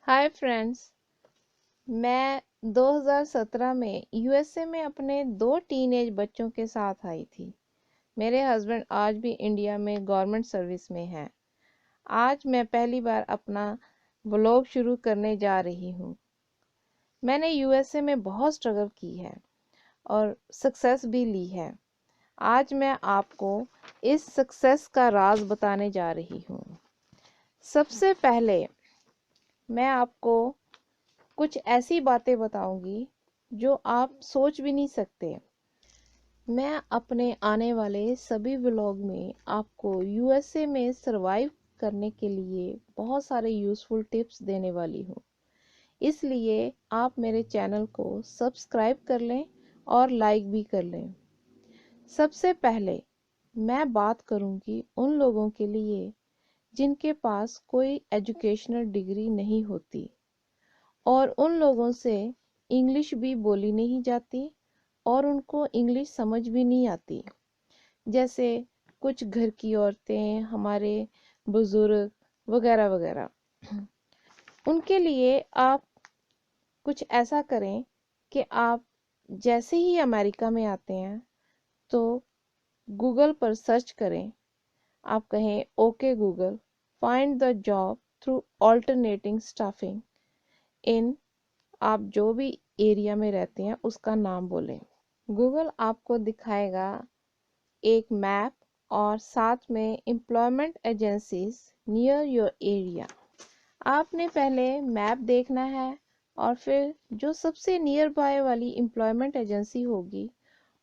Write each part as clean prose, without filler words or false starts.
Hi friends. मैं 2017 में USA में अपने 2 टीनेज बच्चों के साथ आई थी। मेरे हस्बैंड आज भी इंडिया में गवर्नमेंट सर्विस में हैं। आज मैं पहली बार अपना व्लॉग शुरू करने जा रही हूँ। मैंने यूएसए में बहुत स्ट्रगल की है और सक्सेस भी ली है। आज मैं आपको इस सक्सेस का राज बताने जा रही हूँ। सबसे पहले मैं आपको कुछ ऐसी बातें बताऊंगी जो आप सोच भी नहीं सकते। मैं अपने आने वाले सभी व्लॉग में आपको यूएसए में सरवाइव करने के लिए बहुत सारे यूज़फुल टिप्स देने वाली हूँ। इसलिए आप मेरे चैनल को सब्सक्राइब कर लें और लाइक भी कर लें। सबसे पहले मैं बात करूँगी उन लोगों के लिए जिनके पास कोई एजुकेशनल डिग्री नहीं होती और उन लोगों से इंग्लिश भी बोली नहीं जाती और उनको इंग्लिश समझ भी नहीं आती। जैसे कुछ घर की औरतें, हमारे बुजुर्ग वगैरह वगैरह। उनके लिए आप कुछ ऐसा करें कि आप जैसे ही अमेरिका में आते हैं तो गूगल पर सर्च करें। आप कहें okay Google, find the job through alternating staffing in, आप जो भी एरिया में रहते हैं उसका नाम बोलें। गूगल आपको दिखाएगा एक मैप और साथ में employment agencies near your area. आपने पहले मैप देखना है और फिर जो सबसे नियर बाय वाली एम्प्लॉयमेंट एजेंसी होगी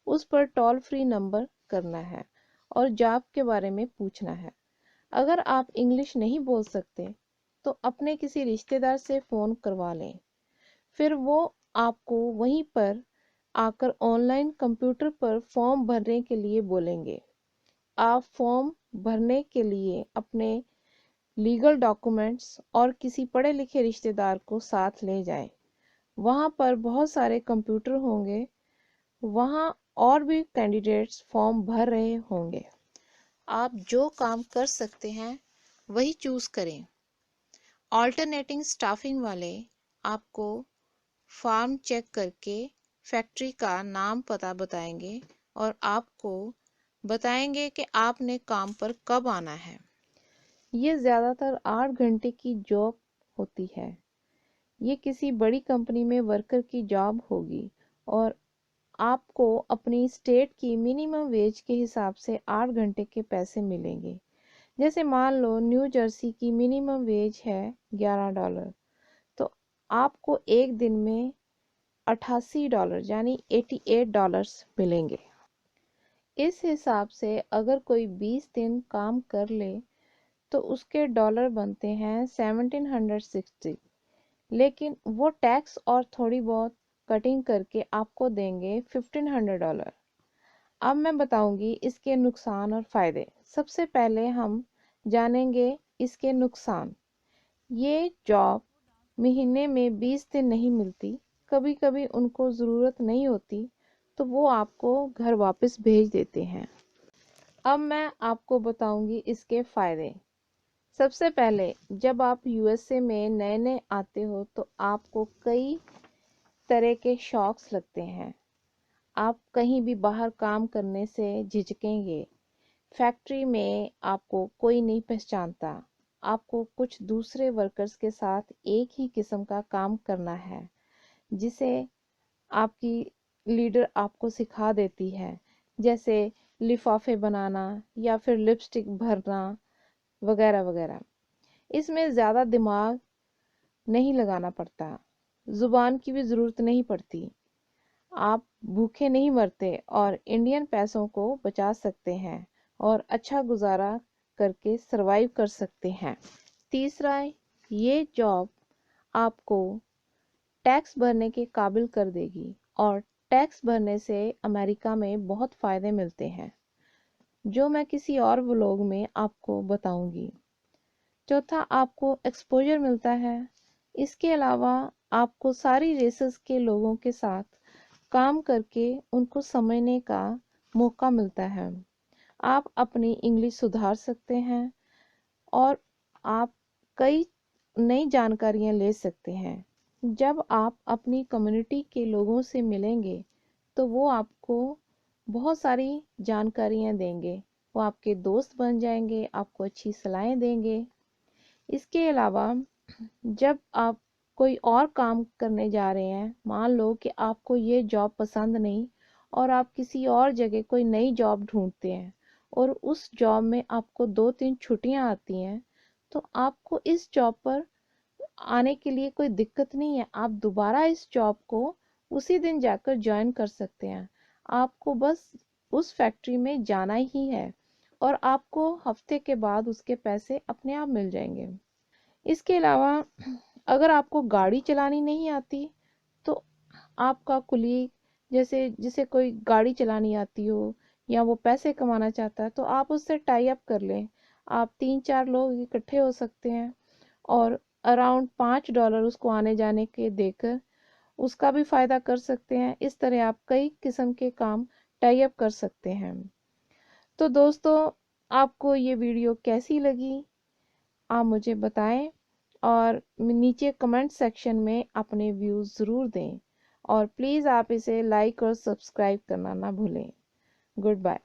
उस पर टोल फ्री नंबर करना है और जॉब के बारे में पूछना है। अगर आप इंग्लिश नहीं बोल सकते तो अपने किसी रिश्तेदार से फ़ोन करवा लें। फिर वो आपको वहीं पर आकर ऑनलाइन कंप्यूटर पर फॉर्म भरने के लिए बोलेंगे। आप फॉर्म भरने के लिए अपने लीगल डॉक्यूमेंट्स और किसी पढ़े लिखे रिश्तेदार को साथ ले जाएं। वहाँ पर बहुत सारे कंप्यूटर होंगे, वहाँ और भी कैंडिडेट्स फॉर्म भर रहे होंगे। आप जो काम कर सकते हैं वही चूज़ करें। ऑल्टरनेटिंग स्टाफिंग वाले आपको फॉर्म चेक करके फैक्ट्री का नाम पता बताएंगे और आपको बताएंगे कि आपने काम पर कब आना है। ये ज़्यादातर 8 घंटे की जॉब होती है। ये किसी बड़ी कंपनी में वर्कर की जॉब होगी और आपको अपनी स्टेट की मिनिमम वेज के हिसाब से 8 घंटे के पैसे मिलेंगे। जैसे मान लो न्यू जर्सी की मिनिमम वेज है $11, तो आपको एक दिन में $88 यानी $88 मिलेंगे। इस हिसाब से अगर कोई 20 दिन काम कर ले तो उसके डॉलर बनते हैं 1760, लेकिन वो टैक्स और थोड़ी बहुत कटिंग करके आपको देंगे $1500। अब मैं बताऊंगी इसके नुकसान और फायदे। सबसे पहले हम जानेंगे इसके नुकसान। ये जॉब महीने में 20 दिन नहीं मिलती, कभी कभी उनको ज़रूरत नहीं होती तो वो आपको घर वापस भेज देते हैं। अब मैं आपको बताऊंगी इसके फ़ायदे। सबसे पहले जब आप यूएसए में नए नए आते हो तो आपको कई तरह के शॉक्स लगते हैं। आप कहीं भी बाहर काम करने से झिझकेंगे। फैक्ट्री में आपको कोई नहीं पहचानता। आपको कुछ दूसरे वर्कर्स के साथ एक ही किस्म का काम करना है जिसे आपकी लीडर आपको सिखा देती है, जैसे लिफाफे बनाना या फिर लिपस्टिक भरना वगैरह वगैरह। इसमें ज़्यादा दिमाग नहीं लगाना पड़ता, ज़ुबान की भी ज़रूरत नहीं पड़ती। आप भूखे नहीं मरते और इंडियन पैसों को बचा सकते हैं और अच्छा गुजारा करके सरवाइव कर सकते हैं। तीसरा, ये जॉब आपको टैक्स भरने के काबिल कर देगी और टैक्स भरने से अमेरिका में बहुत फ़ायदे मिलते हैं जो मैं किसी और व्लॉग में आपको बताऊंगी। चौथा, आपको एक्सपोजर मिलता है। इसके अलावा आपको सारी रेसेस के लोगों के साथ काम करके उनको समझने का मौका मिलता है। आप अपनी इंग्लिश सुधार सकते हैं और आप कई नई जानकारियाँ ले सकते हैं। जब आप अपनी कम्युनिटी के लोगों से मिलेंगे तो वो आपको बहुत सारी जानकारियाँ देंगे, वो आपके दोस्त बन जाएंगे, आपको अच्छी सलाहें देंगे। इसके अलावा जब आप कोई और काम करने जा रहे हैं, मान लो कि आपको ये जॉब पसंद नहीं और आप किसी और जगह कोई नई जॉब ढूंढते हैं और उस जॉब में आपको 2-3 छुट्टियां आती हैं, तो आपको इस जॉब पर आने के लिए कोई दिक्कत नहीं है। आप दोबारा इस जॉब को उसी दिन जाकर ज्वाइन कर सकते हैं। आपको बस उस फैक्ट्री में जाना ही है और आपको हफ्ते के बाद उसके पैसे अपने आप मिल जाएंगे। इसके अलावा अगर आपको गाड़ी चलानी नहीं आती तो आपका कुलीग, जैसे जिसे कोई गाड़ी चलानी आती हो या वो पैसे कमाना चाहता है, तो आप उससे टाई अप कर लें। आप 3-4 लोग इकट्ठे हो सकते हैं और अराउंड $5 उसको आने जाने के देकर उसका भी फायदा कर सकते हैं। इस तरह आप कई किस्म के काम टाई अप कर सकते हैं। तो दोस्तों, आपको ये वीडियो कैसी लगी आप मुझे बताएं और नीचे कमेंट सेक्शन में अपने व्यूज़ ज़रूर दें और प्लीज़ आप इसे लाइक और सब्सक्राइब करना ना भूलें। Good bye.